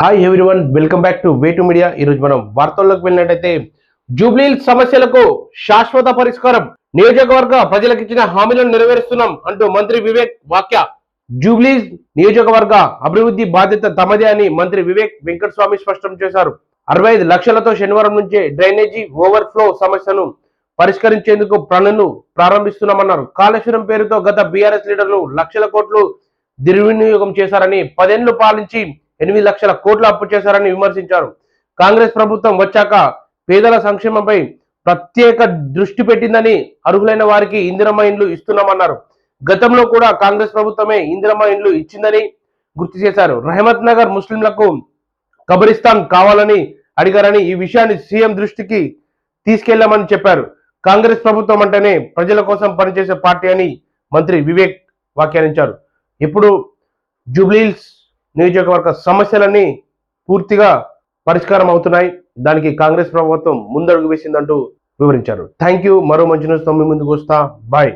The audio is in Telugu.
Hi everyone, welcome back to way to media. ఈరోజు మనం వార్తల్లోకి వెళ్ళినట్టయితే జూబ్లీ సమస్యలకు శాశ్వత పరిష్కారం, నియోజకవర్గ ప్రజలకు ఇచ్చిన హామీలను నెరవేరుస్తున్నాం అంటూ మంత్రి వివేక్ వ్యాఖ్య. జూబ్లీ నియోజకవర్గ అభివృద్ధి బాధ్యత తమదే అని మంత్రి వివేక్ వెంకటస్వామి స్పష్టం చేశారు. 65 లక్షలతో శనివారం నుంచే డ్రైనేజీ ఓవర్ఫ్లో సమస్యను పరిష్కరించేందుకు పనులు ప్రారంభిస్తున్నామన్నారు. కాళేశ్వరం పేరుతో గత బీఆర్ఎస్ లీడర్లు లక్షల కోట్లు దుర్వినియోగం చేశారని, 10 ఏళ్లు పాలించి 8 లక్షల కోట్లు అప్పు చేశారని విమర్శించారు. కాంగ్రెస్ ప్రభుత్వం వచ్చాక పేదల సంక్షేమంపై ప్రత్యేక దృష్టి పెట్టిందని, అర్హులైన వారికి ఇందిరమ్మ ఇండ్లు ఇస్తున్నామన్నారు. గతంలో కూడా కాంగ్రెస్ ప్రభుత్వమే ఇందిరమ్మ ఇండ్లు ఇచ్చిందని గుర్తు చేశారు. రహమత్ నగర్ ముస్లింలకు కబరిస్తాన్ కావాలని అడిగారని, ఈ విషయాన్ని సీఎం దృష్టికి తీసుకెళ్లామని చెప్పారు. కాంగ్రెస్ ప్రభుత్వం అంటేనే ప్రజల కోసం పనిచేసే పార్టీ అని మంత్రి వివేక్ వ్యాఖ్యానించారు. ఇప్పుడు జూబ్లీహిల్స్ నియోజకవర్గ సమస్యలన్నీ పూర్తిగా పరిష్కారం అవుతున్నాయి, దానికి కాంగ్రెస్ ప్రభుత్వం ముందడుగు వేసిందంటూ వివరించారు. Thank you. మరో మంచి న్యూస్తో మీ ముందుకు వస్తా. బాయ్.